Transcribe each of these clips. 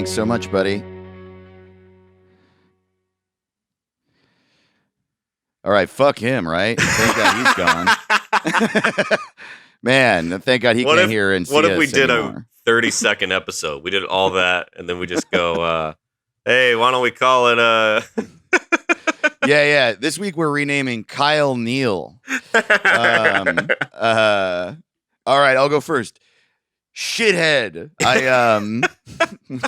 Thanks so much, buddy. All right, fuck him, right? Thank God he's gone. Man, thank God he can't hear and see us What if we did anymore. a 30-second episode? We did all that, and then we just go, hey, why don't we call it... Yeah. This week we're renaming Kyle Neal. All right, I'll go first. Shithead. I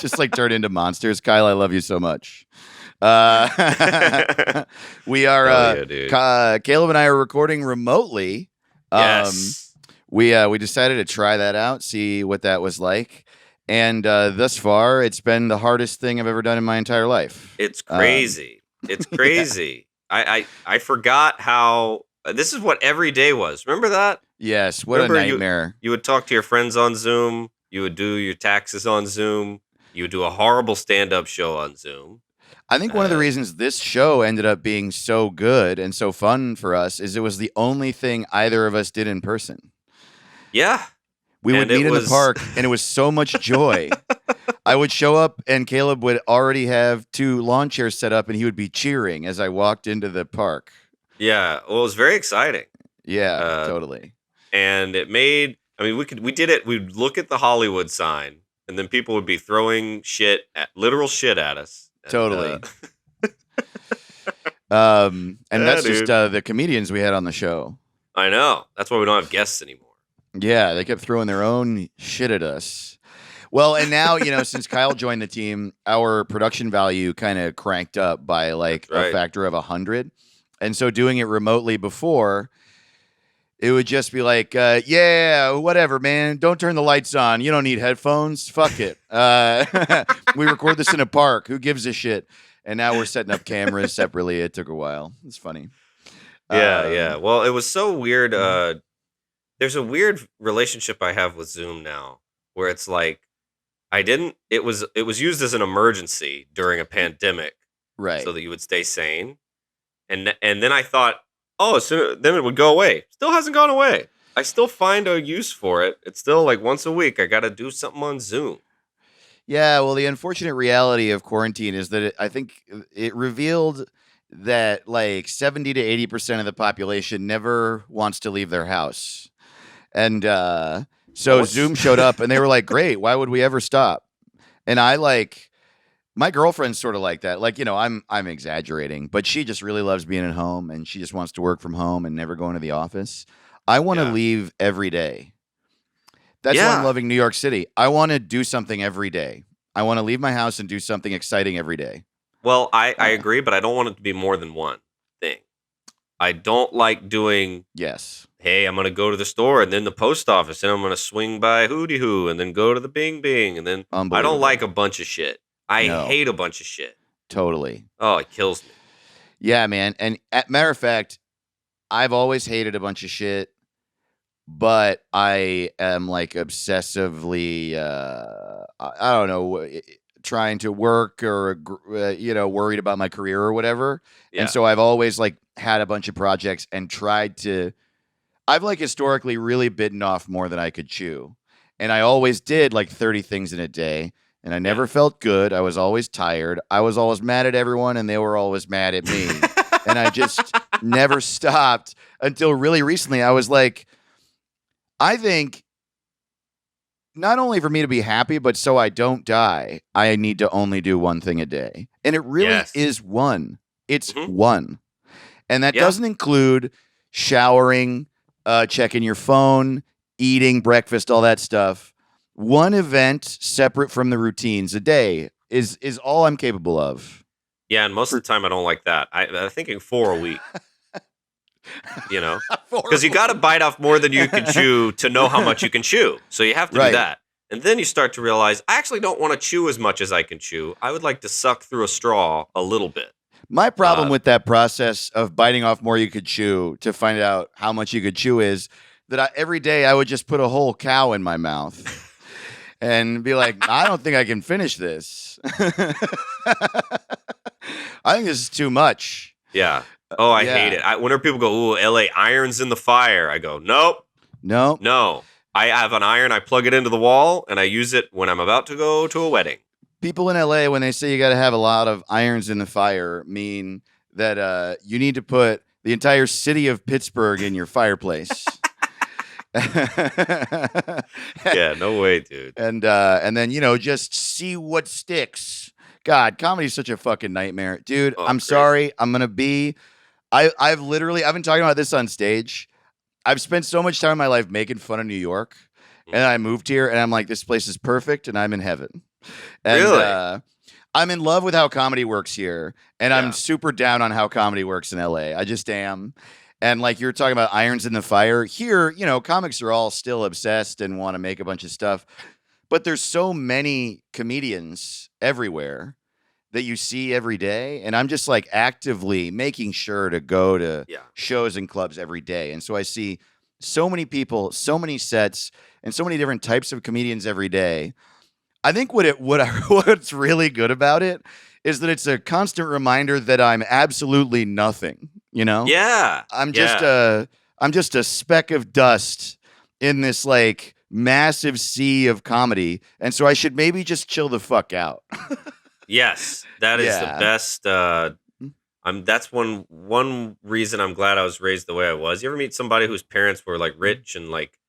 just like turn into monsters. Kyle, I love you so much. We are Caleb and I are recording remotely. Yes. We decided to try that out, see what that was like. And thus far, it's been the hardest thing I've ever done in my entire life. It's crazy. It's crazy. Yeah. I forgot how this is what every day was. Remember that? Yes. What a nightmare. You would talk to your friends on Zoom. You would do your taxes on Zoom. You would do a horrible stand-up show on Zoom. I think one of the reasons this show ended up being so good and so fun for us is it was the only thing either of us did in person. Yeah. We would meet in the park, and it was so much joy. I would show up, and Caleb would already have 2 lawn chairs set up, and he would be cheering as I walked into the park. Yeah, well, it was very exciting. Yeah, totally. And it made, I mean, we did it. We'd look at the Hollywood sign, and then people would be throwing literal shit at us. Totally. And that's just the comedians we had on the show. I know. That's why we don't have guests anymore. Yeah, they kept throwing their own shit at us. Well, and now, since Kyle joined the team, our production value kind of cranked up by a factor of 100. And so doing it remotely before, it would just be like, yeah, whatever, man. Don't turn the lights on. You don't need headphones. Fuck it. We record this in a park. Who gives a shit? And now we're setting up cameras separately. It took a while. It's funny. Yeah. Well, it was so weird. There's a weird relationship I have with Zoom now where it's like, it was used as an emergency during a pandemic. Right. So that you would stay sane. And then I thought, so then it would go away. Still hasn't gone away. I still find a use for it. It's still like once a week, I got to do something on Zoom. Yeah, well, the unfortunate reality of quarantine is that I think it revealed that like 70 to 80% of the population never wants to leave their house. And so Zoom showed up and they were like, great, why would we ever stop? And my girlfriend's sort of like that. Like, I'm exaggerating, but she just really loves being at home and she just wants to work from home and never go into the office. I want to leave every day. That's why I'm loving New York City. I want to do something every day. I want to leave my house and do something exciting every day. Well, I agree, but I don't want it to be more than one thing. I don't like doing, hey, I'm going to go to the store and then the post office and I'm going to swing by Hootie Hoo and then go to the Bing Bing. And then I don't like a bunch of shit. I hate a bunch of shit. Totally. Oh, it kills me. Yeah, man. And matter of fact, I've always hated a bunch of shit, but I am like obsessively, I don't know, trying to work or, worried about my career or whatever. Yeah. And so I've always like had a bunch of projects and I've like historically really bitten off more than I could chew. And I always did like 30 things in a day. And I never felt good. I was always tired. I was always mad at everyone, and they were always mad at me. And I just never stopped until really recently. I was like, I think not only for me to be happy, but so I don't die, I need to only do one thing a day. And it really is one. It's one. And that doesn't include showering, checking your phone, eating breakfast, all that stuff. One event separate from the routines a day is all I'm capable of. Yeah, and most of the time I don't like that. I'm thinking 4 a week. Because you got to bite off more than you can chew to know how much you can chew. So you have to do that. And then you start to realize, I actually don't want to chew as much as I can chew. I would like to suck through a straw a little bit. My problem with that process of biting off more you could chew to find out how much you could chew is that every day I would just put a whole cow in my mouth. And be like, I don't think I can finish this. I think this is too much. Yeah. Oh, I hate it. Whenever people go, ooh, LA, iron's in the fire, I go, nope. No. I have an iron, I plug it into the wall, and I use it when I'm about to go to a wedding. People in LA, when they say you got to have a lot of irons in the fire, mean that you need to put the entire city of Pittsburgh in your fireplace. Yeah, no way, dude. And then just see what sticks. God, comedy is such a fucking nightmare, dude. I'm Crazy. sorry. I'm gonna be. I've been talking about this on stage. I've spent so much time in my life making fun of New York, and I moved here, and I'm like, this place is perfect, and I'm in heaven. And, really? I'm in love with how comedy works here, and I'm super down on how comedy works in LA. I just am. And like you're talking about irons in the fire here, comics are all still obsessed and want to make a bunch of stuff, but there's so many comedians everywhere that you see every day, and I'm just like actively making sure to go to shows and clubs every day. And so I see so many people, so many sets, and so many different types of comedians every day. I think what's really good about it is that it's a constant reminder that I'm absolutely nothing, Yeah. I'm just a speck of dust in this like massive sea of comedy, and so I should maybe just chill the fuck out. Yes, that is the best. That's one reason I'm glad I was raised the way I was. You ever meet somebody whose parents were like rich and like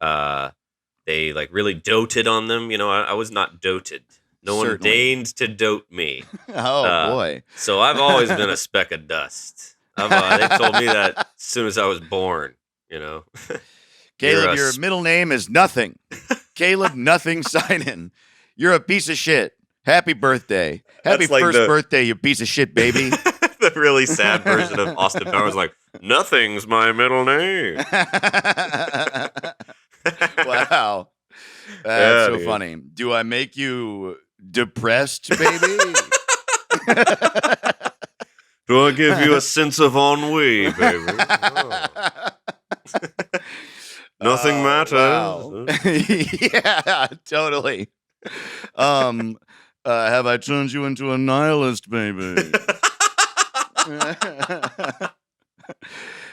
they like really doted on them? I was not doted. No one deigned to dote me. Oh boy! So I've always been a speck of dust. They told me that as soon as I was born. Caleb, your middle name is nothing. Caleb, nothing. Sign in. You're a piece of shit. Happy birthday. Happy first birthday, you piece of shit, baby. The really sad version of Austin Powers, like, nothing's my middle name. Wow. That's so funny. Do I make you depressed, baby? Do I give you a sense of ennui, baby? Oh. Nothing matters. Wow. Yeah, totally. Have I turned you into a nihilist, baby?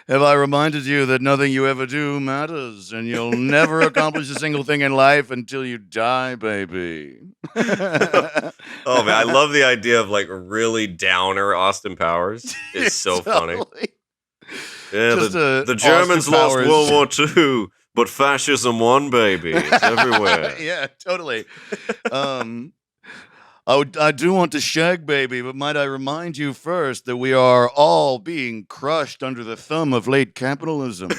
Have I reminded you that nothing you ever do matters, and you'll never accomplish a single thing in life until you die, baby? Oh, man, I love the idea of, like, really downer Austin Powers. It's so funny. Yeah, the Germans lost World War II, but fascism won, baby. It's everywhere. Yeah, totally. I do want to shag, baby, but might I remind you first that we are all being crushed under the thumb of late capitalism.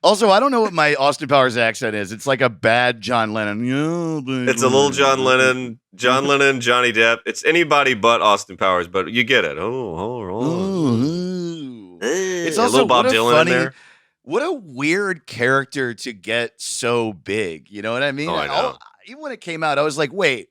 Also, I don't know what my Austin Powers accent is. It's like a bad John Lennon. Yeah, baby. It's a little John Lennon, Johnny Depp. It's anybody but Austin Powers, but you get it. It's also a little Bob Dylan in there. What a weird character to get so big. You know what I mean? Oh, I know. Even when it came out, I was like, wait,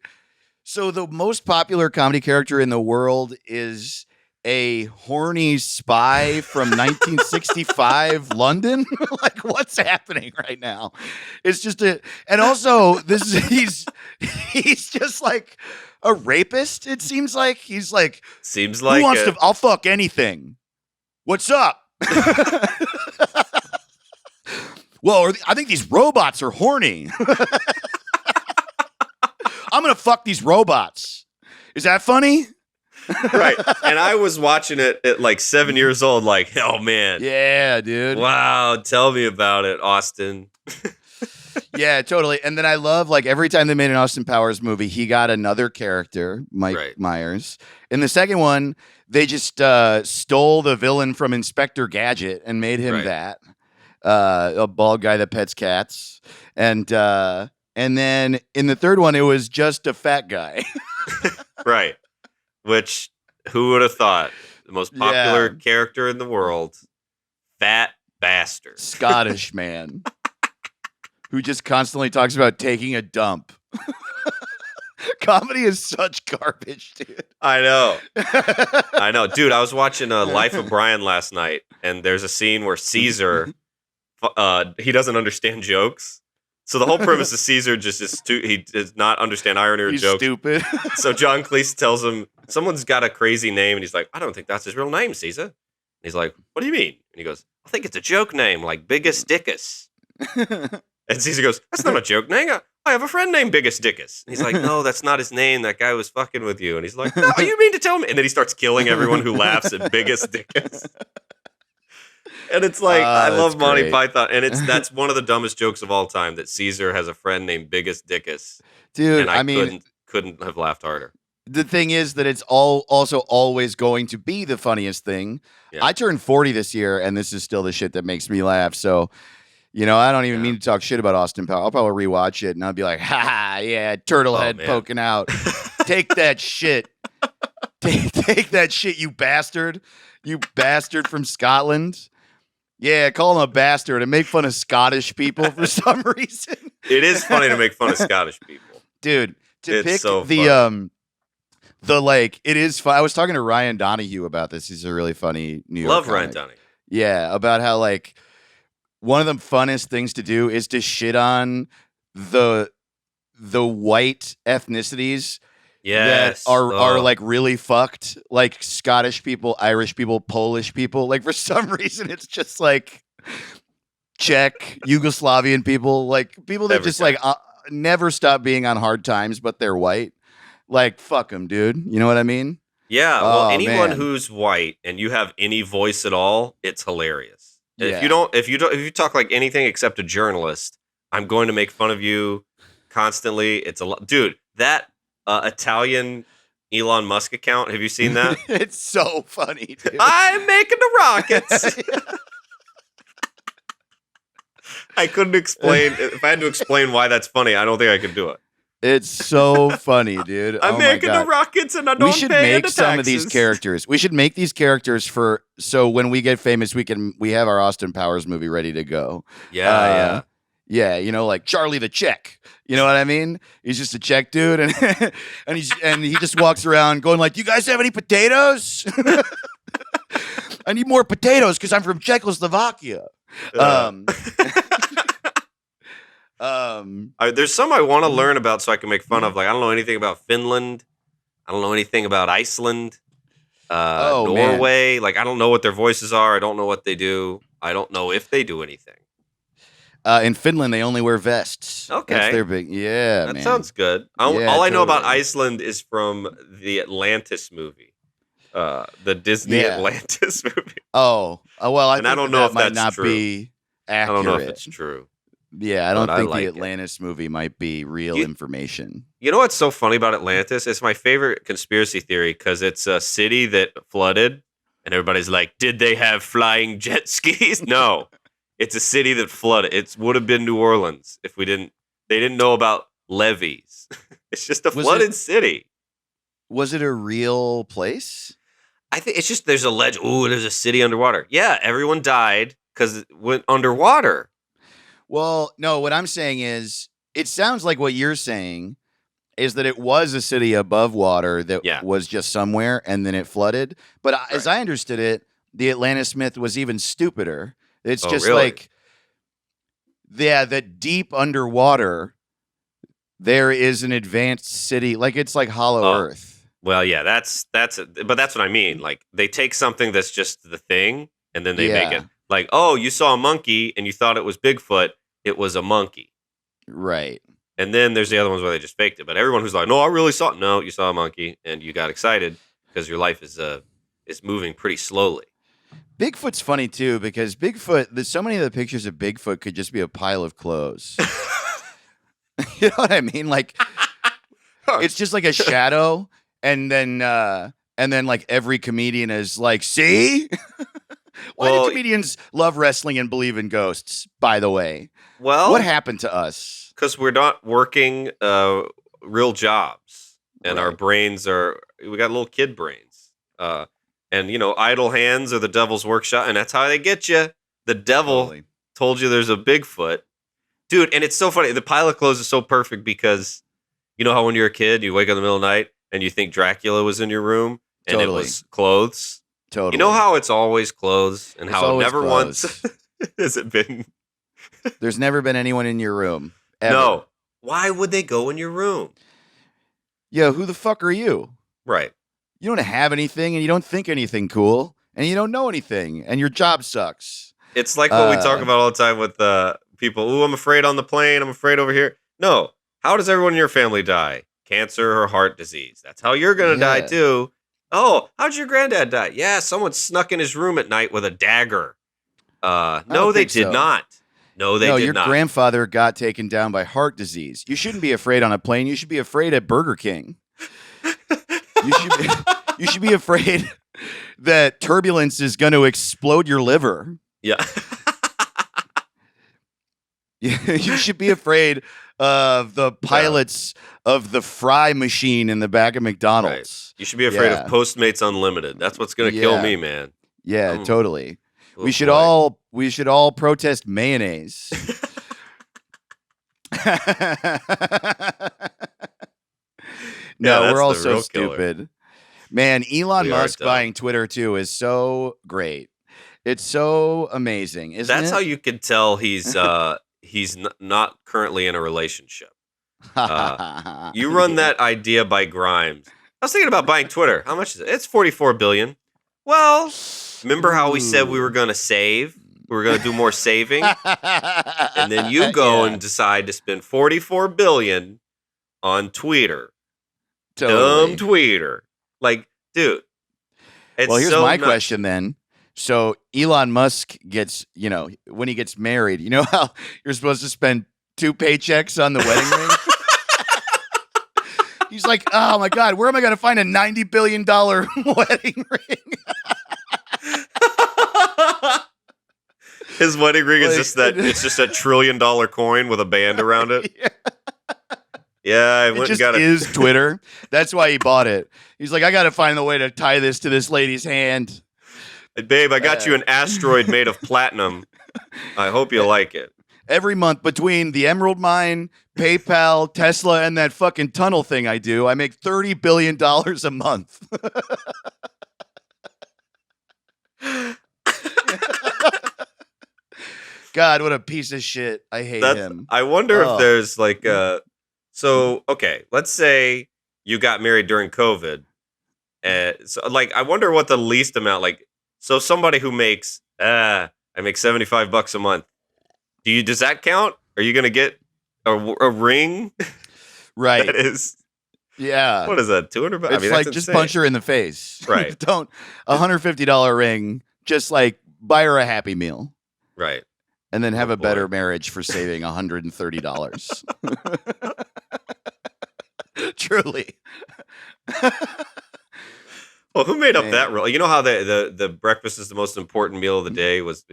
so the most popular comedy character in the world is a horny spy from 1965 London? Like, what's happening right now? It's just and also he's just like a rapist. It seems like he's like, who wants to, I'll fuck anything. What's up? Well, I think these robots are horny. I'm going to fuck these robots. Is that funny? Right. And I was watching it at like 7 years old, like, oh, man. Yeah, dude. Wow. Tell me about it, Austin. Yeah, totally. And then I love, like, every time they made an Austin Powers movie, he got another character, Mike Myers. In the second one, they just stole the villain from Inspector Gadget and made him that. A bald guy that pets cats. And then in the third one, it was just a fat guy. Right. Which, who would have thought? The most popular character in the world. Fat bastard. Scottish man. Who just constantly talks about taking a dump. Comedy is such garbage, dude. I know. I know. Dude, I was watching Life of Brian last night, and there's a scene where Caesar, he doesn't understand jokes. So the whole premise of Caesar just is he does not understand irony or jokes. Stupid. So John Cleese tells him, someone's got a crazy name, and he's like, I don't think that's his real name, Caesar. And he's like, what do you mean? And he goes, I think it's a joke name, like Biggest Dickus. And Caesar goes, that's not a joke name. I I have a friend named Biggest Dickus. And he's like, no, that's not his name. That guy was fucking with you. And he's like, no, you mean to tell me? And then he starts killing everyone who laughs at Biggest Dickus. And it's like, I love Monty Python. And that's one of the dumbest jokes of all time, that Caesar has a friend named Biggest Dickus. Dude, and I mean, couldn't have laughed harder. The thing is that it's also always going to be the funniest thing. Yeah. I turned 40 this year, and this is still the shit that makes me laugh. So, I don't even mean to talk shit about Austin Powers. I'll probably rewatch it, and I'll be like, ha, yeah, turtle head poking out. Take that shit. Take that shit, you bastard. You bastard from Scotland. Yeah, call him a bastard and make fun of Scottish people for some reason. It is funny to make fun of Scottish people. Dude, pick so it is fun. I was talking to Ryan Donahue about this. He's a really funny New York comic. Ryan Donahue. Yeah, about how one of the funnest things to do is to shit on the white ethnicities that are really fucked, like Scottish people, Irish people, Polish people. Like for some reason, it's just like Czech, Yugoslavian people, like people that just never stop being on hard times, but they're white. Like, fuck them, dude. You know what I mean? Yeah. Well, anyone who's white and you have any voice at all, it's hilarious. Yeah. If you talk like anything except a journalist, I'm going to make fun of you constantly. It's a lot, dude. That Italian Elon Musk account. Have you seen that? It's so funny, dude. I'm making the rockets. I couldn't explain. If I had to explain why that's funny, I don't think I could do it. It's so funny, dude. I'm making the rockets and I don't pay into taxes. We should make some of these characters. We should make these characters so when we get famous, we have our Austin Powers movie ready to go. Yeah. Yeah, like Charlie the Czech. You know what I mean? He's just a Czech dude, and he just walks around going like, "You guys have any potatoes? I need more potatoes because I'm from Czechoslovakia." There's some I want to learn about so I can make fun of. Like, I don't know anything about Finland. I don't know anything about Iceland. Norway. Man. Like, I don't know what their voices are. I don't know what they do. I don't know if they do anything. In Finland, they only wear vests. Okay. That's their big, man. That sounds good. All I know about Iceland is from the Atlantis movie. The Disney Atlantis movie. Oh, well, I don't know if might that's not true. Be accurate. I don't know if it's true. Yeah, I don't think the Atlantis movie might be real information. You know what's so funny about Atlantis? It's my favorite conspiracy theory because it's a city that flooded, and everybody's like, did they have flying jet skis? No. It's a city that flooded. It would have been New Orleans if they didn't know about levees. It's just a flooded city. Was it a real place? I think it's just there's a legend. Ooh, there's a city underwater. Yeah, everyone died because it went underwater. Well, no, what I'm saying is it sounds like what you're saying is that it was a city above water that was just somewhere and then it flooded. But as I understood it, the Atlantis myth was even stupider. It's just really? That deep underwater, there is an advanced city. Like it's like Hollow Earth. Well, yeah, but that's what I mean. Like they take something that's just the thing, and then they make it like, oh, you saw a monkey and you thought it was Bigfoot. It was a monkey, right? And then there's the other ones where they just faked it. But everyone who's like, no, I really saw it. No, you saw a monkey and you got excited because your life is moving pretty slowly. Bigfoot's funny too because there's so many of the pictures of Bigfoot could just be a pile of clothes. You know what I mean? Like it's just like a shadow, and then like every comedian is like, see? Why do comedians love wrestling and believe in ghosts, by the way? Well, what happened to us? Because we're not working real jobs, and our brains we got little kid brains. And, idle hands are the devil's workshop, and that's how they get you. The devil told you there's a Bigfoot. Dude, and it's so funny. The pile of clothes is so perfect because you know how when you're a kid, you wake up in the middle of the night and you think Dracula was in your room and it was clothes? Totally. You know how it's always clothes and how never once has it been? There's never been anyone in your room. Ever. No. Why would they go in your room? Yo, who the fuck are you? Right. You don't have anything, and you don't think anything cool, and you don't know anything, and your job sucks. It's like what we talk about all the time with people. Ooh, I'm afraid on the plane. I'm afraid over here. No, How does everyone in your family die? Cancer or heart disease. That's how you're going to die too. Oh, how'd your granddad die? Yeah, someone snuck in his room at night with a dagger. No, they did not. No, they did not. Your grandfather got taken down by heart disease. You shouldn't be afraid on a plane. You should be afraid at Burger King. You should be afraid that turbulence is going to explode your liver. Yeah. You should be afraid of the pilots of the fry machine in the back of McDonald's. Right. You should be afraid of Postmates Unlimited. That's what's going to kill me, man. Yeah, totally. Oh, we should all protest mayonnaise. No, we're all so stupid. Killer. Man, Elon Musk buying Twitter too is so great. It's so amazing, isn't it? That's how you can tell he's not currently in a relationship. You run that idea by Grimes. I was thinking about buying Twitter. How much is it? It's $44 billion. Well, remember how we said we were going to save? We were going to do more saving? And then you go and decide to spend $44 billion on Twitter. Totally. Dumb Twitter. Like, dude. Well, here's my question then. So Elon Musk gets, when he gets married, you know how you're supposed to spend 2 paychecks on the wedding ring? He's like, oh my God, where am I going to find a $90 billion wedding ring? His wedding ring is just it's just $1 trillion coin with a band around it. Yeah, I went and got it. It just is Twitter. That's why he bought it. He's like, I got to find a way to tie this to this lady's hand. Hey, babe, I got you an asteroid made of platinum. I hope you like it. Every month between the Emerald Mine, PayPal, Tesla, and that fucking tunnel thing I do, I make $30 billion a month. God, what a piece of shit. I hate him. I wonder if there's like so okay, let's say you got married during COVID. So like I wonder what the least amount, like, so somebody who makes I make $75 a month. Does that count? Are you gonna get a ring? Right. That is, yeah. What is that? $200? It's like just insane. Punch her in the face. Right. Don't $150 ring. Just like buy her a Happy Meal. Right. And then have a better marriage for saving $130. Truly. Well, who made up that rule? You know how the breakfast is the most important meal of the day was.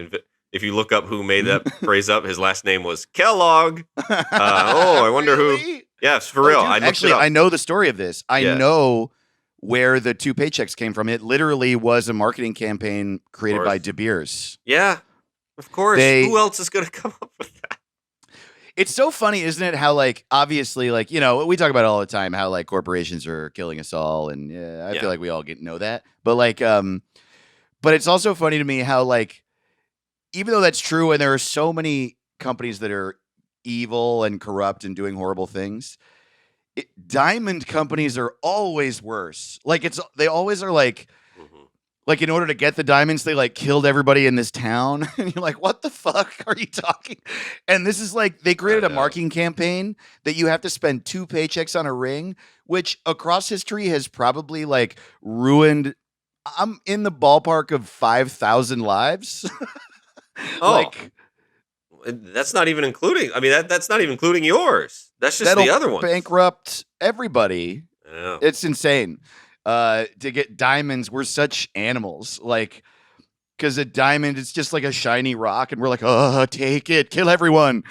If you look up who made that phrase up, his last name was Kellogg. I wonder who. Yes, for real. Dude, I know the story of this. I know where the 2 paychecks came from. It literally was a marketing campaign created by De Beers. Yeah, of course. Who else is going to come up with that? It's so funny, isn't it? How, like, obviously, like, we talk about it all the time, how, like, corporations are killing us all. And I feel like we all know that. But, like, but it's also funny to me how, like, even though that's true, and there are so many companies that are evil and corrupt and doing horrible things, diamond companies are always worse. Like, they always are like, like, in order to get the diamonds, they like killed everybody in this town. And you're like, what the fuck are you talking? And this is like, they created a marketing campaign that you have to spend 2 paychecks on a ring, which across history has probably like ruined, I'm in the ballpark of 5,000 lives. Like, that's not even including, I mean, that's not even including yours. That's just the other one. Bankrupt everybody. Yeah. It's insane. To get diamonds, we're such animals. Like, because a diamond, it's just like a shiny rock, and we're like, oh, take it, kill everyone,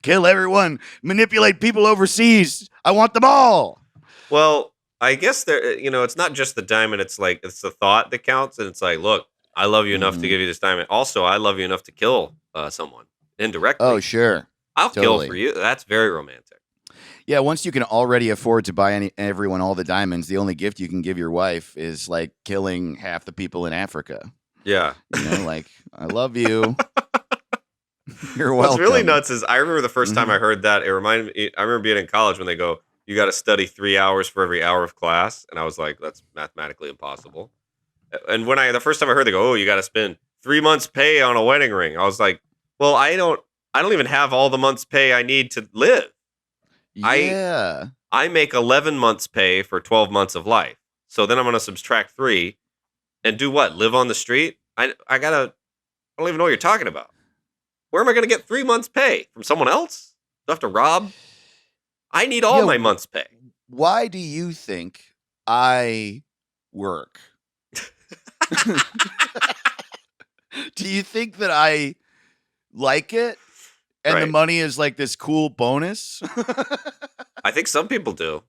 kill everyone, manipulate people overseas. I want them all. Well, I guess it's not just the diamond. It's like it's the thought that counts, and it's like, look, I love you enough to give you this diamond. Also, I love you enough to kill someone indirectly. Oh, sure, I'll kill for you. That's very romantic. Yeah, once you can already afford to buy everyone all the diamonds, the only gift you can give your wife is like killing half the people in Africa. Yeah. Like, I love you. You're welcome. What's really nuts is I remember the first time I heard that, it reminded me, I remember being in college when they go, you got to study 3 hours for every hour of class. And I was like, that's mathematically impossible. And when the first time I heard they go, oh, you got to spend 3 months pay on a wedding ring. I was like, well, I don't even have all the months pay I need to live. Yeah. I make 11 months pay for 12 months of life. So then I'm going to subtract 3 and do what? Live on the street? I don't even know what you're talking about. Where am I going to get 3 months pay? From someone else? Do I have to rob? I need all my months pay. Why do you think I work? Do you think that I like it and the money is like this cool bonus? I think some people do.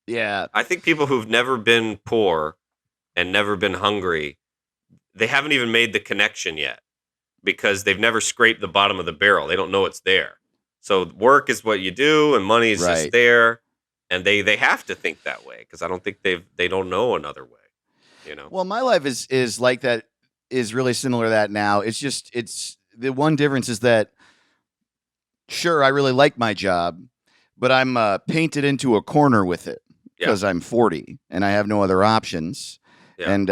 Yeah. I think people who've never been poor and never been hungry, they haven't even made the connection yet because they've never scraped the bottom of the barrel. They don't know it's there. So work is what you do and money is just there. And they have to think that way because I don't think they don't know another way. You know? Well, my life is like that, is really similar to that now. It's the one difference is that, sure, I really like my job, but I'm painted into a corner with it because I'm 40 and I have no other options. Yeah. And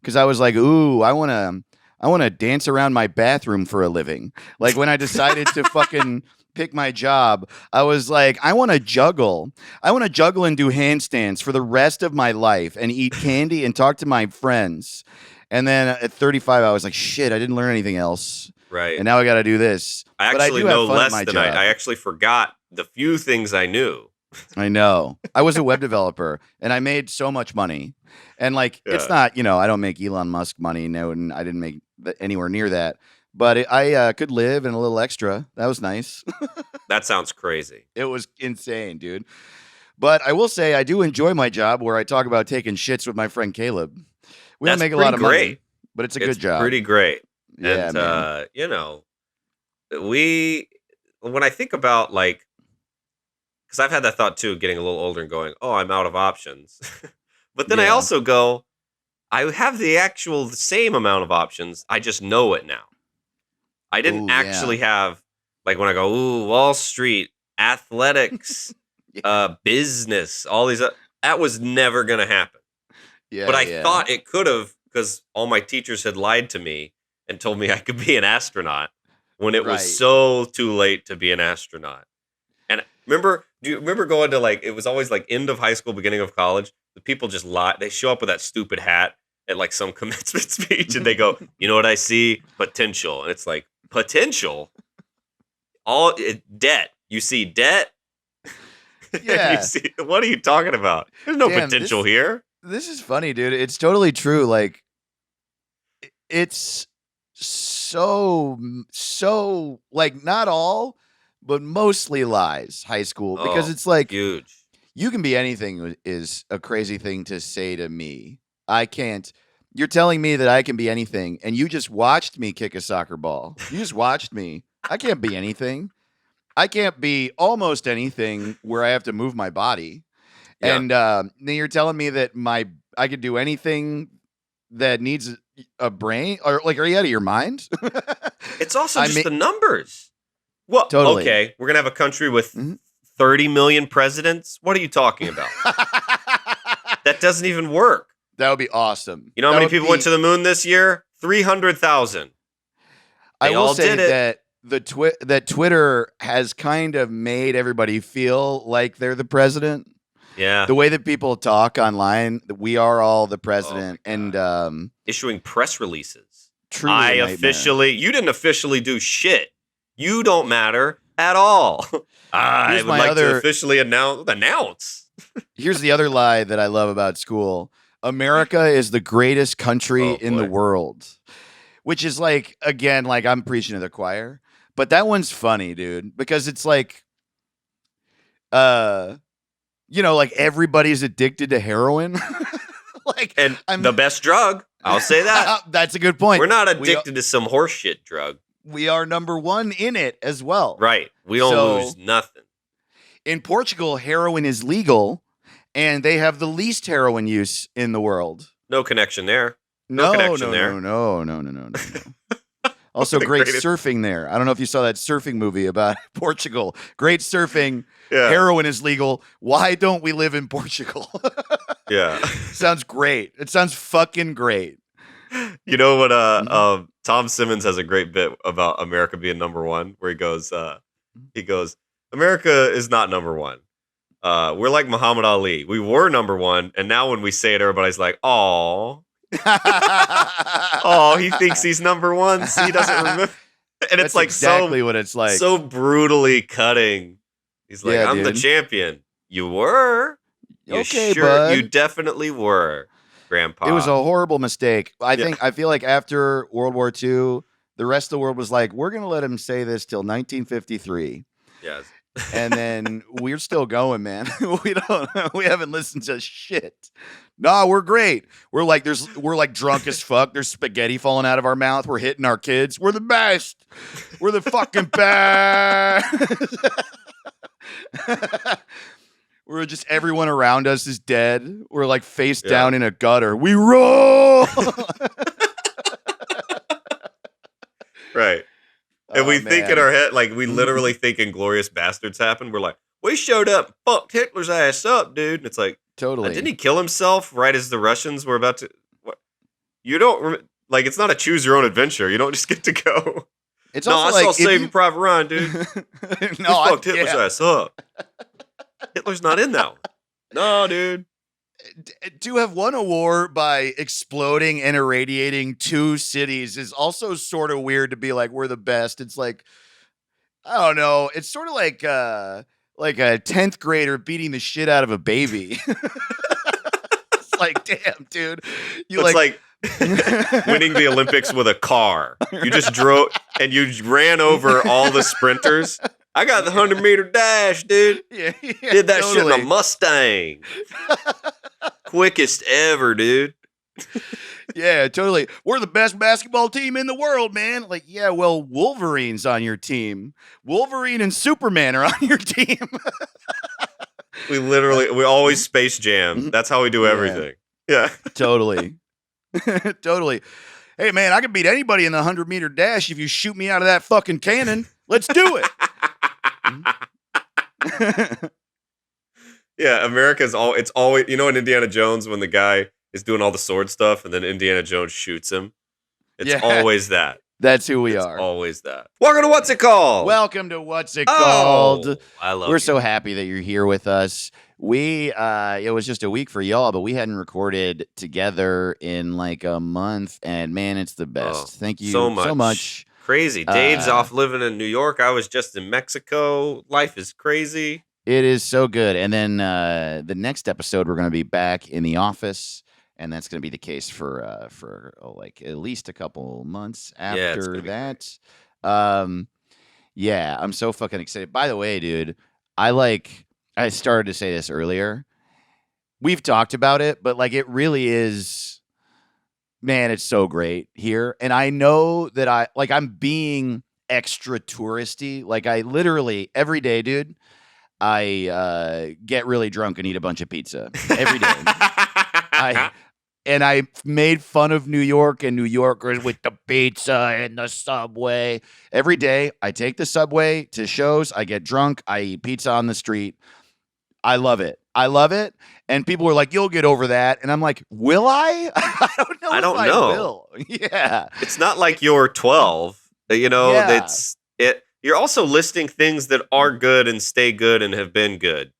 because I was like, ooh, I want to dance around my bathroom for a living. Like when I decided to fucking pick my job, I was like, I want to juggle. I want to juggle and do handstands for the rest of my life and eat candy and talk to my friends. And then at 35, I was like, shit, I didn't learn anything else. Right. And now I got to do this. I actually know less than I actually forgot the few things I knew. I know. I was a web developer and I made so much money. And like, it's not, I don't make Elon Musk money. No, and I didn't make anywhere near that. But I could live and a little extra. That was nice. That sounds crazy. It was insane, dude. But I will say I do enjoy my job where I talk about taking shits with my friend Caleb. We don't make a lot of money, but it's a good job. Pretty great. Yeah, and, when I think about like, because I've had that thought too, getting a little older and going, oh, I'm out of options. But then I also go, I have the same amount of options. I just know it now. I didn't actually have, like when I go, ooh, Wall Street, athletics, business, all these, that was never going to happen. Yeah, but I thought it could have because all my teachers had lied to me and told me I could be an astronaut when it was so too late to be an astronaut. And do you remember going to like, it was always like end of high school, beginning of college. The people just lie. They show up with that stupid hat at like some commencement speech and they go, you know what I see? Potential. And it's like, potential? Debt. You see debt? Yeah. What are you talking about? There's no potential here. This is funny, dude. It's totally true. Like, it's so like not all, but mostly lies. High school, because it's like huge. You can be anything is a crazy thing to say to me. I can't. You're telling me that I can be anything, and you just watched me kick a soccer ball. You just watched me. I can't be anything. I can't be almost anything where I have to move my body. Yeah. And then you're telling me that I could do anything that needs a brain, or like, are you out of your mind? It's also just the numbers. Well, totally. Okay, we're gonna have a country with 30 million presidents. What are you talking about? That doesn't even work. That would be awesome. You know how many people went to the moon this year? 300,000. I will say that that Twitter has kind of made everybody feel like they're the president. Yeah. The way that people talk online, we are all the president, and issuing press releases. Truly, you didn't officially do shit. You don't matter at all. I would like to officially announce. Here's the other lie that I love about school. America is the greatest country in the world, which is like, again, like I'm preaching to the choir, but that one's funny, dude, because it's like, like everybody's addicted to heroin. The best drug. I'll say that. That's a good point. We're not addicted to some horseshit drug. We are number one in it as well. Right. We don't lose nothing. In Portugal, heroin is legal, and they have the least heroin use in the world. No connection there. No. No. Also, great surfing there. I don't know if you saw that surfing movie about Portugal. Great surfing. Yeah. Heroin is legal. Why don't we live in Portugal? Yeah. Sounds great. It sounds fucking great. You know what? Tom Simmons has a great bit about America being number one, where he goes, America is not number one. We're like Muhammad Ali. We were number one, and now when we say it, everybody's like, "Oh, oh, he thinks he's number one. So he doesn't remember." And it's That's like exactly what it's like. so brutally cutting. He's like, Yeah, "I'm the dude. champion. You were. You Okay, sure? bud. You definitely were, Grandpa." It was a horrible mistake. I feel like after World War II, the rest of the world was like, we're going to let him say this till 1953. Yes. And then we're still going, man. We haven't listened to shit. Nah, we're great. We're like drunk as fuck. There's spaghetti falling out of our mouth. We're hitting our kids. We're the best. We're the fucking best. We're just everyone around us is dead. We're like face down in a gutter. We roll. Right. And we think in our head, like we literally think Inglourious Bastards happened. We're like, we showed up, fucked Hitler's ass up, dude. And it's like, totally. Didn't he kill himself right as the Russians were about to? What? You don't like. It's not a choose your own adventure. You don't just get to go. It's no, also I like saw Saving Private Ryan, dude. No, we fucked Hitler's ass up. Hitler's not in that one. No, dude. To have won a war by exploding and irradiating 2 cities is also sort of weird to be like, we're the best. It's like, I don't know. It's sort of like a 10th grader beating the shit out of a baby. It's like, damn, dude. It's like winning the Olympics with a car. You just drove and you ran over all the sprinters. I got the 100-meter dash, dude. Yeah, did that shit in a Mustang. Quickest ever, dude. Yeah, totally. We're the best basketball team in the world, man. Like, yeah, well, Wolverine's on your team. Wolverine and Superman are on your team. we always Space Jam. That's how we do everything. Yeah. Totally. Totally. Hey, man, I can beat anybody in the 100-meter dash if you shoot me out of that fucking cannon. Let's do it. Yeah, America's it's always, you know, in Indiana Jones when the guy is doing all the sword stuff and then Indiana Jones shoots him. It's always that. That's who we are. Always that. Welcome to What's It Called? Welcome to What's It Called? I love We're so happy that you're here with us. It was just a week for y'all, but we hadn't recorded together in like a month, and man, it's the best. Thank you so much. Crazy. Dave's off living in New York. I was just in Mexico. Life is crazy. It is so good. And then the next episode, we're going to be back in the office, and that's going to be the case for like at least a couple months after that. Yeah, I'm so fucking excited. By the way, dude, I started to say this earlier. We've talked about it, but like it really is, man, it's so great here. And I know that I'm being extra touristy. Like I literally every day, dude, I get really drunk and eat a bunch of pizza every day. I made fun of New York and New Yorkers with the pizza and the subway. Every day, I take the subway to shows. I get drunk. I eat pizza on the street. I love it. I love it. And people were like, you'll get over that. And I'm like, will I? I don't know. I will. Yeah. It's not like you're 12. You know, You're also listing things that are good and stay good and have been good.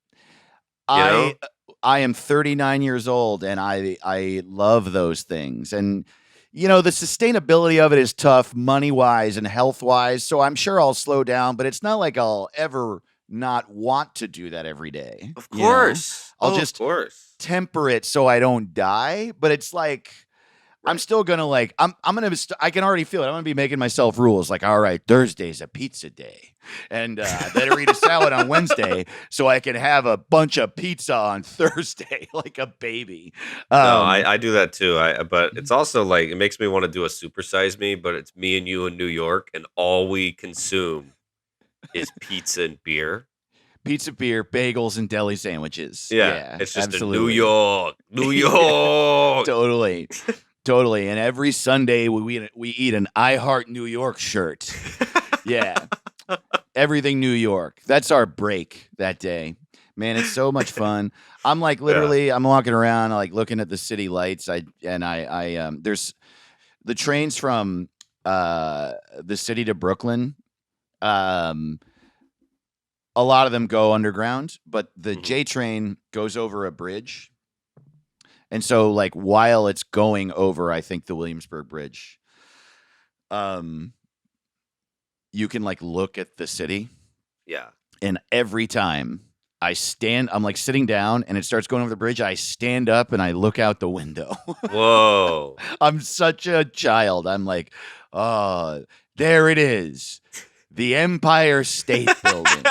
I am 39 years old and I love those things. And, you know, the sustainability of it is tough money-wise and health-wise. So I'm sure I'll slow down, but it's not like I'll ever not want to do that every day. Of course. I'll just temper it so I don't die. But it's like, I'm still going to I can already feel it. I'm going to be making myself rules like, all right, Thursday's a pizza day. And I better eat a salad on Wednesday so I can have a bunch of pizza on Thursday like a baby. No, I do that too. But it's also like, it makes me want to do a supersize me, but it's me and you in New York and all we consume is pizza and beer. Pizza, beer, bagels, and deli sandwiches. Yeah, it's just New York. Totally. Totally. And every Sunday we eat an I Heart New York shirt. Yeah. Everything New York. That's our break that day. Man, it's so much fun. I'm like literally I'm walking around like looking at the city lights. There's the trains from the city to Brooklyn. a lot of them go underground, but the Mhm. J train goes over a bridge. And so, like, while it's going over, I think, the Williamsburg Bridge, you can, like, look at the city. Yeah. And every time I'm, like, sitting down, and it starts going over the bridge, I stand up, and I look out the window. Whoa. I'm such a child. I'm like, "Oh, there it is. The Empire State Building."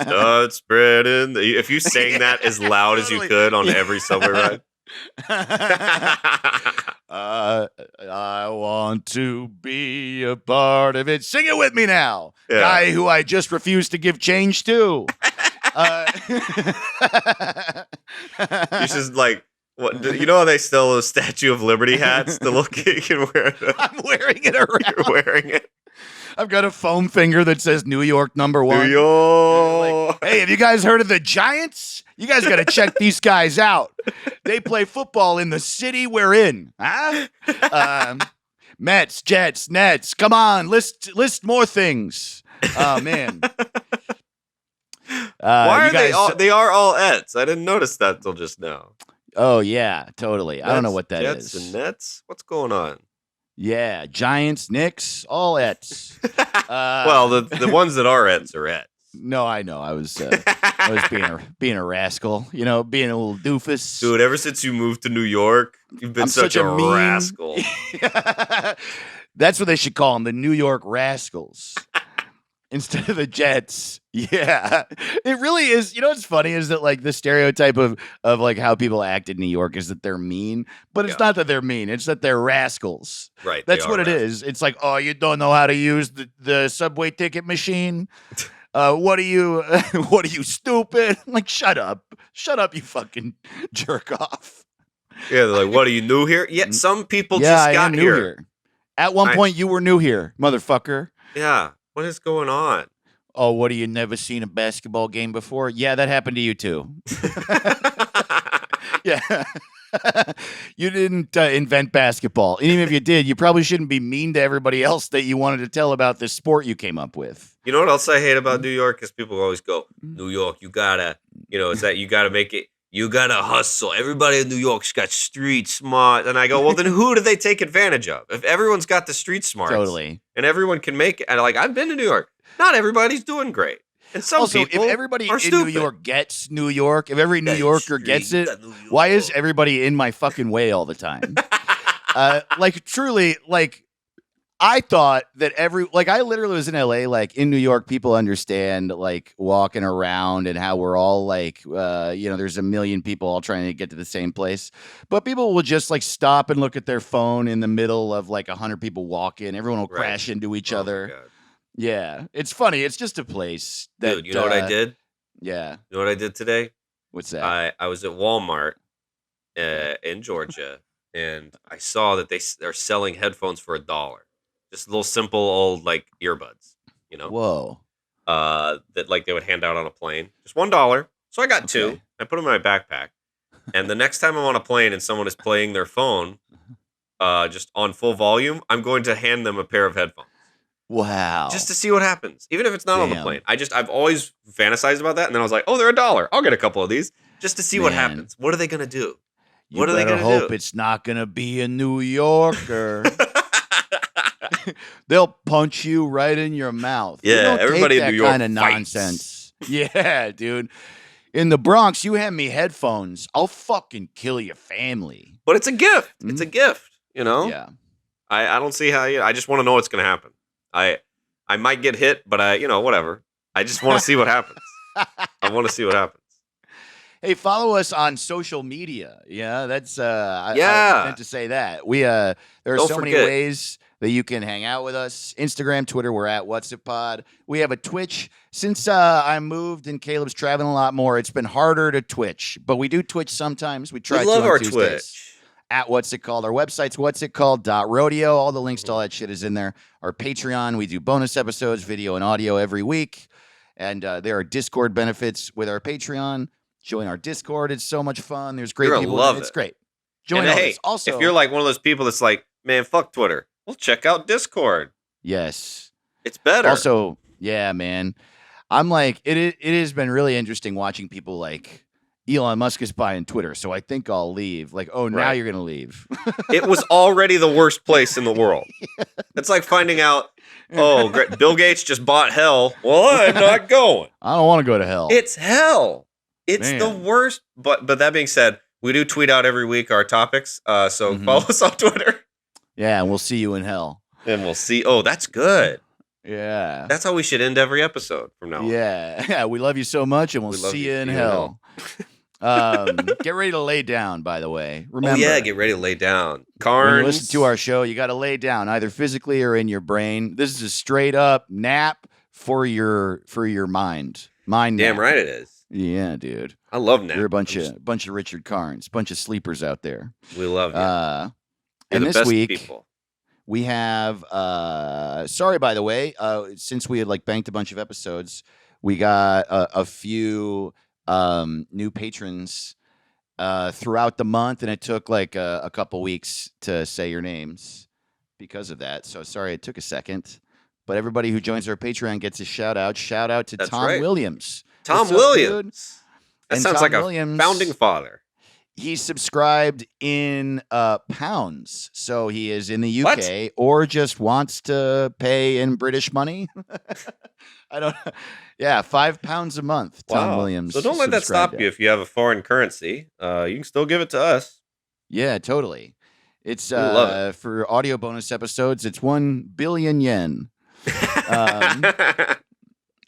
Start spreading. If you sang that as loud as you could on every subway ride. I want to be a part of it. Sing it with me now. Yeah. Guy who I just refused to give change to. You should like, what? You know how they sell those Statue of Liberty hats to look you can wear it. I'm wearing it around. You're wearing it. I've got a foam finger that says New York #1. New York. Like, hey, have you guys heard of the Giants? You guys got to check these guys out. They play football in the city we're in. Huh? Mets, Jets, Nets. Come on, list more things. Oh, man. Why are they all? They are all Ets. I didn't notice that till just now. Oh, yeah, totally. Nets, I don't know what that Jets is. and Nets? What's going on? Yeah, Giants, Knicks, all Ets. Well, the ones that are Ets are Ets. No, I know. I was being a rascal, being a little doofus. Dude, ever since you moved to New York, you've been such a rascal. That's what they should call them, the New York Rascals. Instead of the Jets. Yeah. It really is. You know what's funny is that, like, the stereotype of like how people act in New York is that they're mean, but it's not that they're mean, it's that they're rascals. Right. That's what it is. It's like, oh, you don't know how to use the subway ticket machine? What are you stupid? Like, shut up, you fucking jerk off. Yeah, they're like, what are you new here? Yeah, some people just got new here. At one point, you were new here, motherfucker. Yeah. What is going on? Oh, what, you never seen a basketball game before? Yeah, that happened to you too. Yeah. You didn't invent basketball. And even if you did, you probably shouldn't be mean to everybody else that you wanted to tell about this sport you came up with. You know what else I hate about New York is people always go, New York, you gotta, it's that you gotta make it, you gotta hustle. Everybody in New York's got street smart. And I go, well, then who do they take advantage of? If everyone's got the street smarts. Totally. And everyone can make it. And like, I've been to New York. Not everybody's doing great. And some also, people if everybody are in stupid. New York gets New York, if every New Yorker gets it, why is everybody in my fucking way all the time? Like, truly, like, I thought that I literally was in LA, like, in New York, people understand, like, walking around and how we're all, like, there's a million people all trying to get to the same place. But people will just, like, stop and look at their phone in the middle of, like, 100 people walking. Everyone will crash into each other. Yeah, it's funny. It's just a place that. Dude, you know what I did? Yeah. You know what I did today? What's that? I was at Walmart in Georgia, and I saw that they're selling headphones for $1. Just little simple old, like, earbuds, Whoa. That, like, they would hand out on a plane. Just $1. So I got two. I put them in my backpack. And the next time I'm on a plane and someone is playing their phone just on full volume, I'm going to hand them a pair of headphones. Wow. Just to see what happens. Even if it's not on the plane. I've always fantasized about that. And then I was like, oh, they're $1. I'll get a couple of these just to see what happens. What are they going to do? What are they going to do? Hope it's not going to be a New Yorker. They'll punch you right in your mouth. Yeah, everybody in New York kind of nonsense. Yeah, dude. In the Bronx, you hand me headphones, I'll fucking kill your family. But it's a gift. Mm-hmm. It's a gift, Yeah. I don't see how I just want to know what's going to happen. I might get hit, but whatever. I just want to see what happens. I want to see what happens. Hey, follow us on social media. Yeah, that's I meant to say that. We there are so many ways that you can hang out with us. Instagram, Twitter, we're at What's It Pod. We have a Twitch. Since I moved and Caleb's traveling a lot more, it's been harder to Twitch, but we do Twitch sometimes. We try to on our Tuesdays. Twitch. At What's It Called. Our website's whatsitcalled.rodeo. All the links to all that shit is in there. Our Patreon, we do bonus episodes, video and audio every week. And there are Discord benefits with our Patreon. Join our Discord. It's so much fun. There's great people. Love it. It's great. Join us. Also, if you're like one of those people that's like, man, fuck Twitter, well, check out Discord. Yes. It's better. Also, Yeah, man. I'm like, it has been really interesting watching people like Elon Musk is buying Twitter, so I think I'll leave. Like, oh, now Right. you're gonna leave. It was already the worst place in the world. It's like finding out, oh, great, Bill Gates just bought hell. Well, I'm not going. I don't want to go to hell. It's hell. It's Man. the worst. But that being said, we do tweet out every week our topics. So follow us on Twitter. Yeah, and we'll see you in hell. And we'll see. Oh, that's good. Yeah. That's how we should end every episode from now on. Yeah. We love you so much, and we'll see you in hell. Get ready to lay down, by the way. Remember. Oh, yeah, get ready to lay down. Carnes. When you listen to our show, you got to lay down, either physically or in your brain. This is a straight up nap for your mind. Mind Damn nap. right it is. Yeah, dude. I love naps. You're a bunch of Richard Carnes, bunch of sleepers out there. We love you. And the this best week people. we have sorry, by the way, since we had like banked a bunch of episodes, we got a few new patrons throughout the month, and it took like a couple weeks to say your names because of that. So sorry it took a second. But everybody who joins our Patreon gets a shout out. Shout out to Tom Williams. Tom Williams. That sounds like a founding father. He's subscribed in pounds, so he is in the UK or just wants to pay in British money. I don't know. Yeah, £5 a month, Tom Williams. So don't let that stop you if you have a foreign currency. You can still give it to us. Yeah, totally. It's for audio bonus episodes, it's 1 billion yen.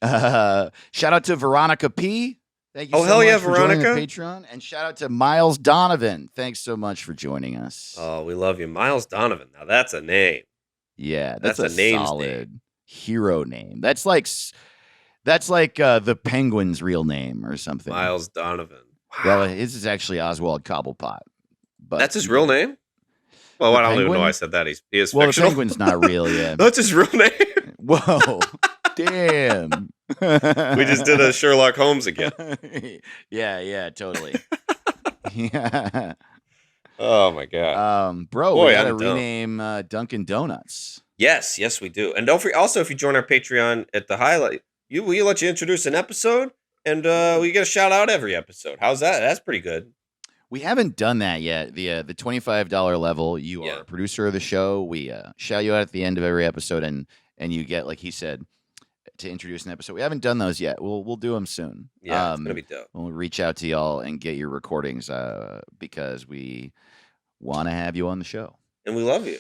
Shout out to Veronica P. Thank you so much for joining the Patreon. And shout out to Miles Donovan. Thanks so much for joining us. Oh, we love you. Miles Donovan. Now that's a name. Yeah, that's a solid hero name. That's like the Penguin's real name or something. Miles Donovan. Wow. Well, his is actually Oswald Cobblepot. But that's his real name? Well, I don't even know I said that. He is fictional. Well, the Penguin's not real, yeah. That's his real name? Whoa. Damn. We just did a Sherlock Holmes again. Yeah, totally. Yeah. Oh my god. Bro, we gotta rename Dunkin Donuts. Yes, we do. And don't forget, also, if you join our Patreon at the highlight, we let you introduce an episode, and we get a shout out every episode. How's that? That's pretty good. We haven't done that yet. The $25 level, you are a producer of the show. We shout you out at the end of every episode, and you get, like he said, to introduce an episode. We haven't done those yet. We'll do them soon. Yeah, it's gonna be dope. We'll reach out to y'all and get your recordings because we want to have you on the show, and we love you.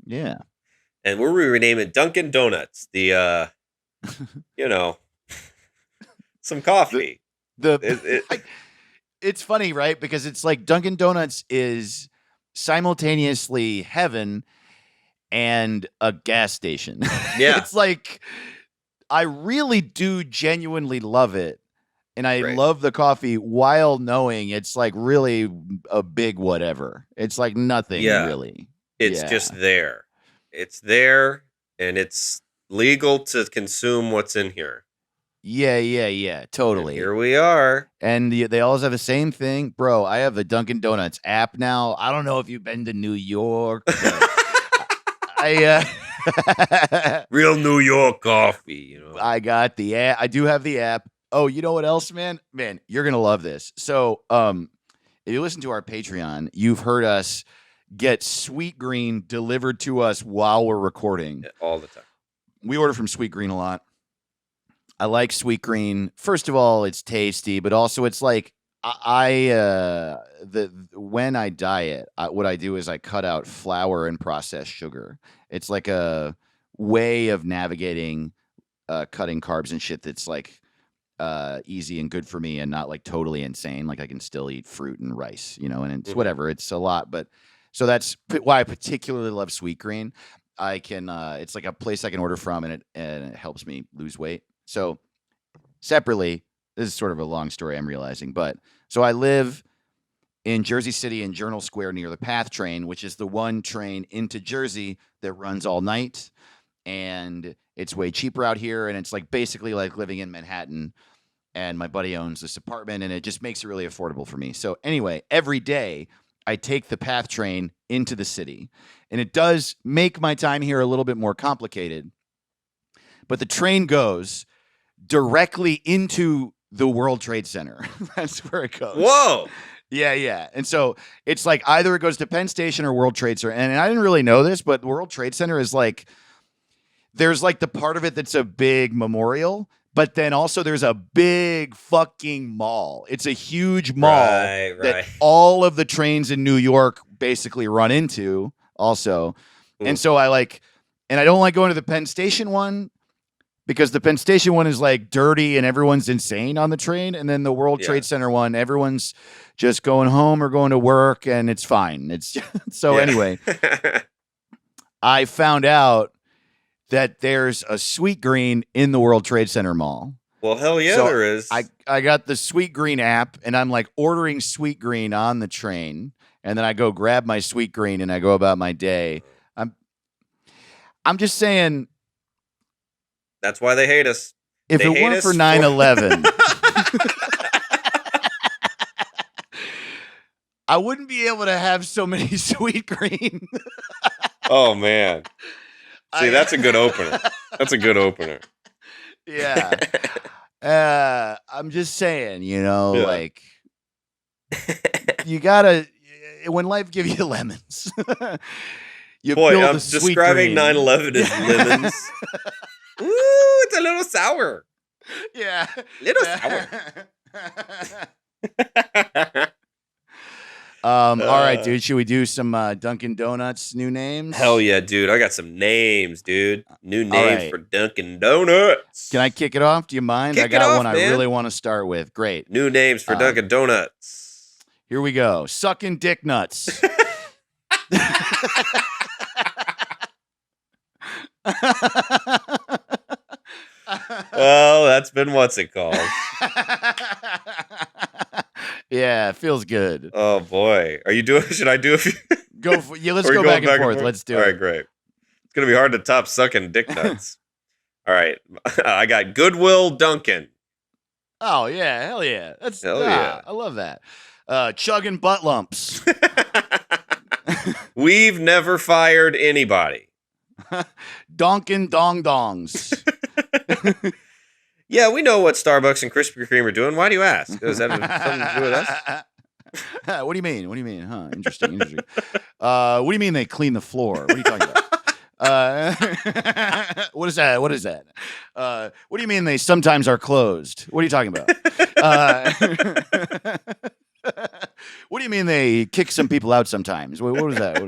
Yeah, and we're renaming Dunkin Donuts the some coffee. It's funny, right? Because it's like Dunkin Donuts is simultaneously heaven and a gas station. Yeah. It's like, I really do genuinely love it. And I love the coffee while knowing it's like really a big whatever. It's like nothing really. It's just there. It's there, and it's legal to consume what's in here. Yeah, totally. And here we are. And they always have the same thing. Bro, I have the Dunkin Donuts app now. I don't know if you've been to New York. Real New York coffee, I got the app. I do have the app. Oh, you know what else, man? Man, you're going to love this. So, if you listen to our Patreon, you've heard us get Sweet Green delivered to us while we're recording. All the time. We order from Sweet Green a lot. I like Sweet Green. First of all, it's tasty, but also it's like when I diet, what I do is I cut out flour and processed sugar. It's like a way of navigating cutting carbs and shit that's like easy and good for me and not like totally insane. Like I can still eat fruit and rice, and it's whatever. It's a lot, but so that's why I particularly love Sweet Green. I can it's like a place I can order from, and it helps me lose weight. So separately, this is sort of a long story I'm realizing, but so I live in Jersey City in Journal Square near the PATH train, which is the one train into Jersey that runs all night. And it's way cheaper out here. And it's like basically like living in Manhattan. And my buddy owns this apartment, and it just makes it really affordable for me. So anyway, every day I take the PATH train into the city, and it does make my time here a little bit more complicated. but the train goes directly into the World Trade Center. That's where it goes. Whoa. Yeah. And so it's like either it goes to Penn Station or World Trade Center. And I didn't really know this, but World Trade Center is like, there's like the part of it that's a big memorial, but then also there's a big fucking mall. It's a huge mall that all of the trains in New York basically run into also. And so I don't like going to the Penn Station one because the Penn Station one is like dirty and everyone's insane on the train. And then the World Trade Center one, everyone's just going home or going to work and it's fine. It's anyway, I found out that there's a Sweet Green in the World Trade Center mall. Well, hell yeah, there is. I got the Sweet Green app and I'm like ordering Sweet Green on the train. And then I go grab my Sweet Green and I go about my day. I'm just saying. That's why they hate us. If it weren't for 9/11, I wouldn't be able to have so many Sweet Green. Oh, man. See, that's a good opener. That's a good opener. Yeah. I'm just saying, like, you gotta, when life gives you lemons, I'm describing 9/11 as lemons. Ooh, it's a little sour. Yeah. Little sour. All right, dude. Should we do some Dunkin Donuts new names? Hell yeah, dude. I got some names, dude. New names for Dunkin Donuts. Can I kick it off? Do you mind? I got one I really want to start with. Great. New names for Dunkin Donuts. Here we go. Sucking Dick Nuts. Well, that's been what's it called? Yeah, it feels good. Oh boy, are you doing? Should I do a few? Go. Let's go back and forth. Let's do it. All right, great. It's gonna be hard to top sucking dick nuts. All right, I got Goodwill Dunkin. Oh yeah, hell yeah. Yeah. I love that. Chugging butt lumps. We've never fired anybody. Donkin Dong Dongs. Yeah, we know what Starbucks and Krispy Kreme are doing. Why do you ask? Does that have something to do with us? What do you mean? Huh? Interesting. What do you mean they clean the floor? What are you talking about? What is that? What do you mean they sometimes are closed? What are you talking about? What do you mean they kick some people out sometimes? What is that?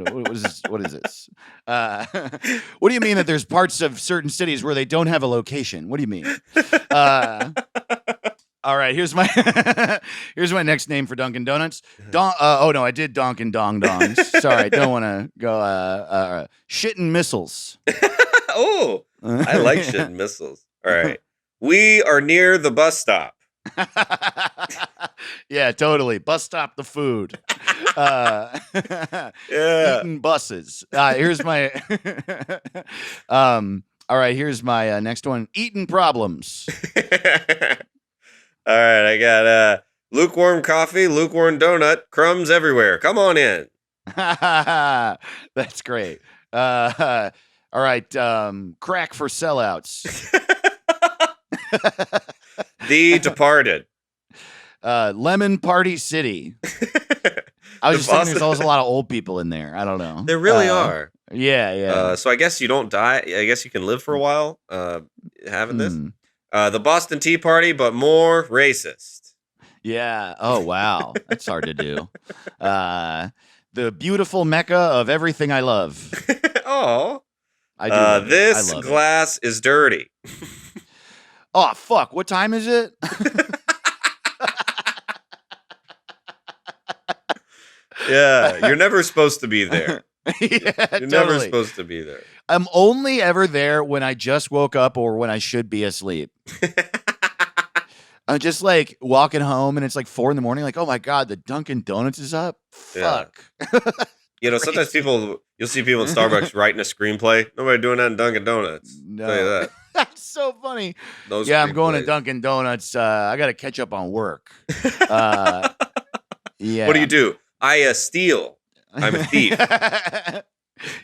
What is this? What do you mean that there's parts of certain cities where they don't have a location? What do you mean? All right, here's my next name for Dunkin Donuts. I did Donkin Dong Dongs. Sorry, don't want to go shitting missiles. Oh, I like shitting missiles. All right, we are near the bus stop. Yeah, totally. Bus stop the food. Yeah. Eating buses. Here's my all right, here's my next one. Eating problems. All right, I got lukewarm coffee, lukewarm donut, crumbs everywhere. Come on in. That's great. All right, crack for sellouts. The Departed. Lemon Party City. I was just thinking there's always a lot of old people in there. I don't know. There really are. Yeah. So I guess you don't die. I guess you can live for a while having this. The Boston Tea Party, but more racist. Yeah. Oh, wow. That's hard to do. The beautiful mecca of everything I love. Oh. I do. This glass is dirty. Oh, fuck. What time is it? Yeah, you're never supposed to be there. Yeah, you're never supposed to be there. I'm only ever there when I just woke up or when I should be asleep. I'm just like walking home and it's like 4 a.m. like, oh my God, the Dunkin Donuts is up. Fuck. Yeah. Sometimes you'll see people in Starbucks writing a screenplay. Nobody doing that in Dunkin Donuts. No. Tell you that. That's so funny. I'm going to Dunkin Donuts. I got to catch up on work. Yeah. What do? I steal. I'm a thief.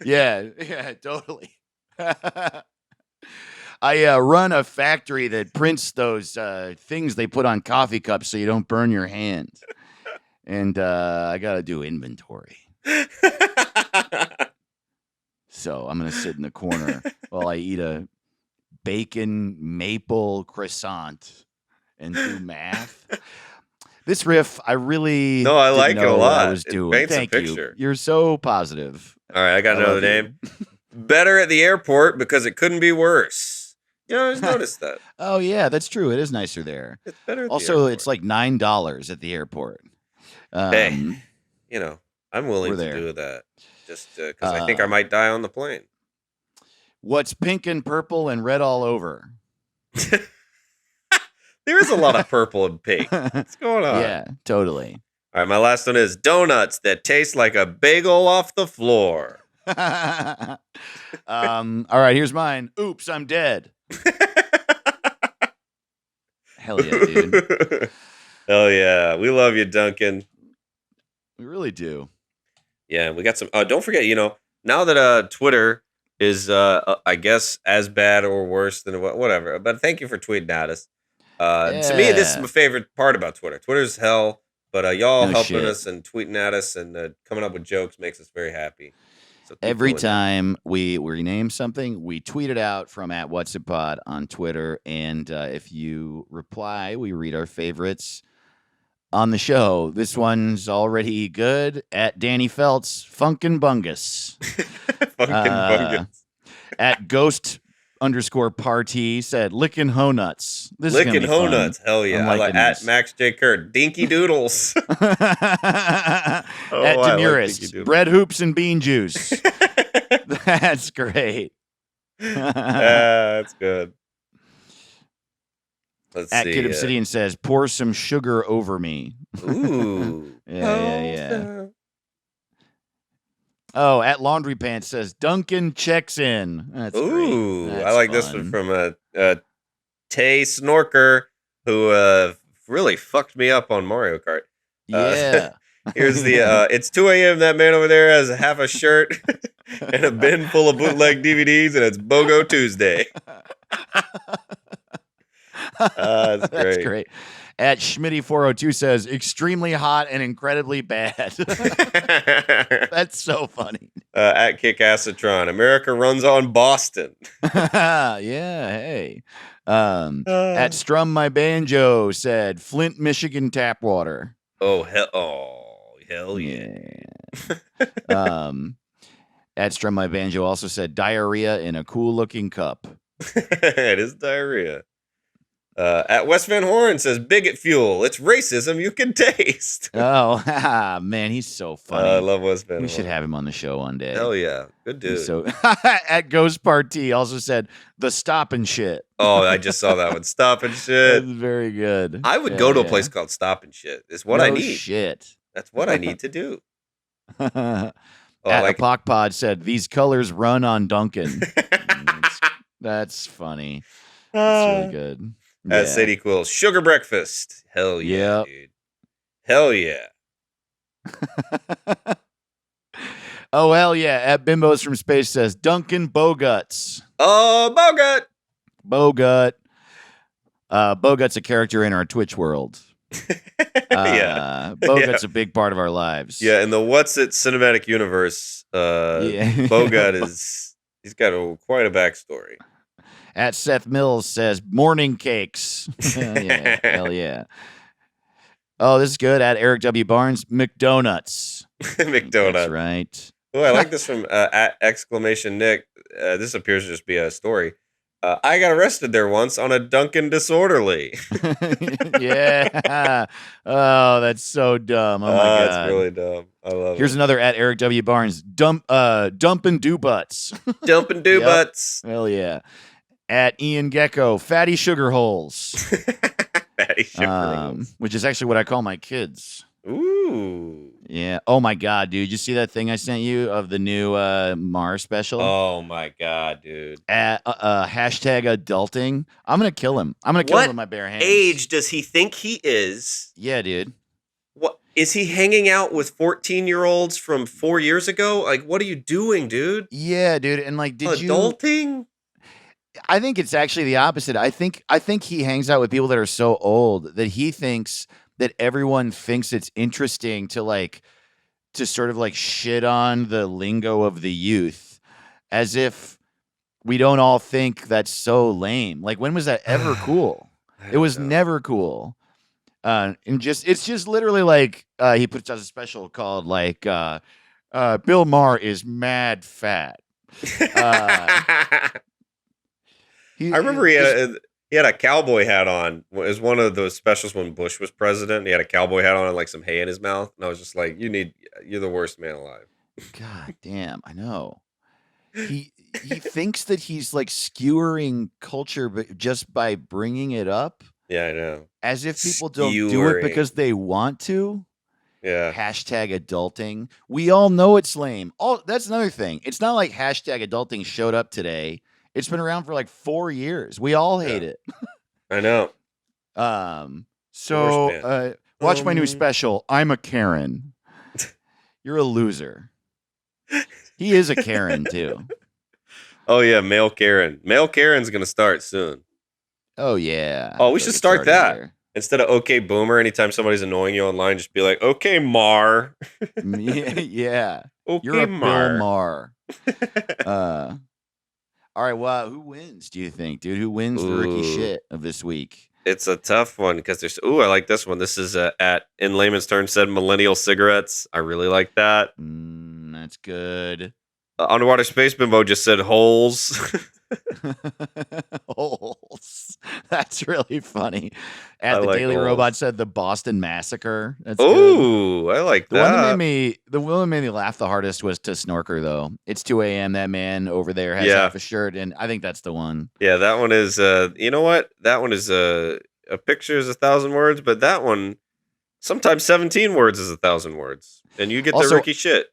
Yeah, totally. I run a factory that prints those things they put on coffee cups so you don't burn your hands. And I got to do inventory. So I'm going to sit in the corner while I eat a bacon maple croissant and do math. This riff, I really I didn't like know it a lot. what I was doing. Thank you. You're so positive. All right, I got another name. Better at the airport because it couldn't be worse. You know, I just noticed that. Oh, yeah, that's true. It is nicer there. It's better at also, the airport. It's like $9 at the airport. Hey, you know, I'm willing to do that just because I think I might die on the plane. What's pink and purple and red all over? There is a lot of purple and pink. What's going on? Yeah, totally. All right, my last one is donuts that taste like a bagel off the floor. All right, here's mine. Oops, I'm dead. Hell yeah, dude. Hell yeah. We love you, Duncan. We really do. Yeah, we got some. Don't forget, now that Twitter is, I guess, as bad or worse than whatever. But thank you for tweeting at us. To me, this is my favorite part about Twitter. Twitter's hell, but y'all helping us and tweeting at us and coming up with jokes makes us very happy. So every time we rename something, we tweet it out from @What'sItPod on Twitter, and if you reply, we read our favorites on the show. This one's already good. Danny Feltz, Funkin' Bungus. Bungus. @Ghost_party said, Lickin' Ho Nuts. Lickin' Ho Nuts. Hell yeah. I like Max J. Kurt, Dinky Doodles. Demurist, Bread Hoops and Bean Juice. That's great. That's good. Let's see. Kid Obsidian says, pour some sugar over me. Ooh. Yeah. Oh, Laundry Pants says, Duncan checks in. That's great. That's I like fun. This one from Tay Snorker, who really fucked me up on Mario Kart. Yeah. Here's the, it's 2 a.m. That man over there has half a shirt and a bin full of bootleg DVDs, and it's BOGO Tuesday. That's great. That's great. Schmitty402 says, extremely hot and incredibly bad. That's so funny. Kickasatron, America runs on Boston. Yeah, hey. Strum My Banjo said, Flint, Michigan tap water. Oh, hell yeah. Strum My Banjo also said, diarrhea in a cool-looking cup. It is diarrhea. West Van Horn says, bigot fuel. It's racism you can taste. Oh, man, he's so funny. I love West Van Horn. We should have him on the show one day. Hell yeah. Good dude. So, Ghost Party also said, the Stop and Shit. Oh, I just saw that one. Stop and Shit. That's very good. I would go to a place called Stop and Shit. It's what I need. Shit. That's what I need to do. Apocpod said, these colors run on Duncan. That's funny. That's really good. Sadie Quills, sugar breakfast. Hell yeah, dude. Hell yeah. Oh, hell yeah. Bimbos from Space says, Duncan Boguts. Oh, Bogut. Bogut's a character in our Twitch world. Bogut's a big part of our lives. Yeah, in the What's It cinematic universe, Bogut he's got quite a backstory. Seth Mills says, morning cakes. Yeah, hell yeah. Oh, this is good. Eric W. Barnes, McDonuts. McDonuts. That's right. Oh, I like this from !Nick. This appears to just be a story. I got arrested there once on a Dunkin' Disorderly. Yeah. Oh, that's so dumb. Oh, my God. That's really dumb. I love Here's another Eric W. Barnes. Dumpin' do butts. Dumpin' do butts. Hell yeah. Ian Gecko, fatty sugar holes. Fatty sugar holes. Which is actually what I call my kids. Ooh. Yeah. Oh my God, dude. You see that thing I sent you of the new Mars special? Oh my God, dude. Hashtag adulting. I'm going to kill him. I'm going to kill him with my bare hands. What age does he think he is? Yeah, dude. What is he hanging out with 14-year-olds from 4 years ago? Like, what are you doing, dude? Yeah, dude. And like, did adulting? I think it's actually the opposite. I think he hangs out with people that are so old that he thinks that everyone thinks it's interesting to sort of shit on the lingo of the youth, as if we don't all think that's so lame. Like, when was that ever cool? It was never cool. And it's just literally he puts out a special called Bill Maher is mad fat. I remember he had a cowboy hat on. It was one of those specials when Bush was president. He had a cowboy hat on and like some hay in his mouth. And I was just like, you're the worst man alive. God damn, I know. He thinks that he's skewering culture, but just by bringing it up. Yeah, I know. As if people don't do it because they want to. Yeah. Hashtag adulting. We all know it's lame. That's another thing. It's not like hashtag adulting showed up today. It's been around for 4 years. We all hate it. I know. So watch my new special. I'm a Karen. You're a loser. He is a Karen too. Oh yeah, male Karen. Male Karen's gonna start soon. Oh yeah. Oh, we should start that. There. Instead of okay boomer, anytime somebody's annoying you online, just be like, okay, Mar. Yeah. Okay, you're a Mar. Bill Maher. All right, well, who wins, do you think, dude? Who wins the rookie shit of this week? It's a tough one because there's I like this one. This is at In Layman's Terms said millennial cigarettes. I really like that. That's good. Underwater Space Bimbo just said holes. Holes. That's really funny. The Daily holes. Robot said the Boston Massacre. That's Ooh, I like that. The one that made me laugh the hardest was To Snorker, though. It's 2 a.m. That man over there has half a shirt, and I think that's the one. Yeah, that one is, you know what? That one is a picture is 1,000 words, but that one, sometimes 17 words is 1,000 words. And you get the rookie shit.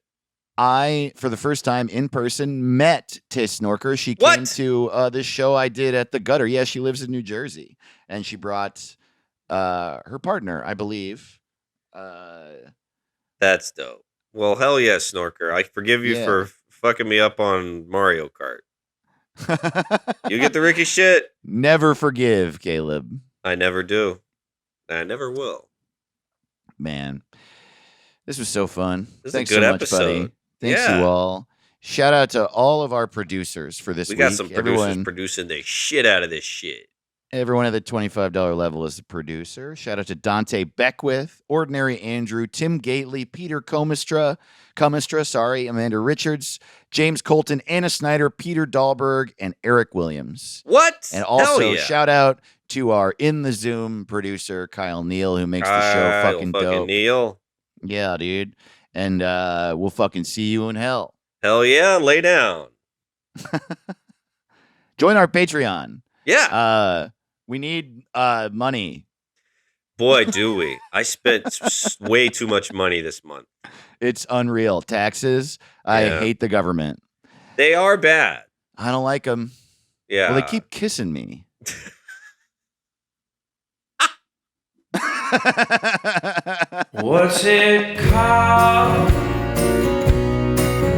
I, for the first time in person, met Tis Snorker. She came to this show I did at the Gutter. Yeah, she lives in New Jersey. And she brought her partner, I believe. That's dope. Well, hell yeah, Snorker. I forgive you for fucking me up on Mario Kart. You get the Ricky shit. Never forgive, Caleb. I never do. I never will. Man, this was so fun. Thanks so much, buddy. Thanks you all. Shout out to all of our producers for this week. We got some producers producing the shit out of this shit. Everyone at the $25 level is a producer. Shout out to Dante Beckwith, Ordinary Andrew, Tim Gately, Peter Comistra, Amanda Richards, James Colton, Anna Snyder, Peter Dahlberg, and Eric Williams. What? And also shout out to our In the Zoom producer, Kyle Neal, who makes the show fucking dope. Neal. Yeah, dude. And we'll fucking see you in hell. Hell yeah, lay down. Join our Patreon. Yeah. We need money. Boy, do we. I spent way too much money this month. It's unreal. Taxes. I hate the government. They are bad. I don't like them. Yeah. Well, they keep kissing me. What's it called?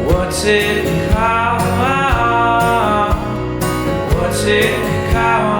What's it called? What's it called?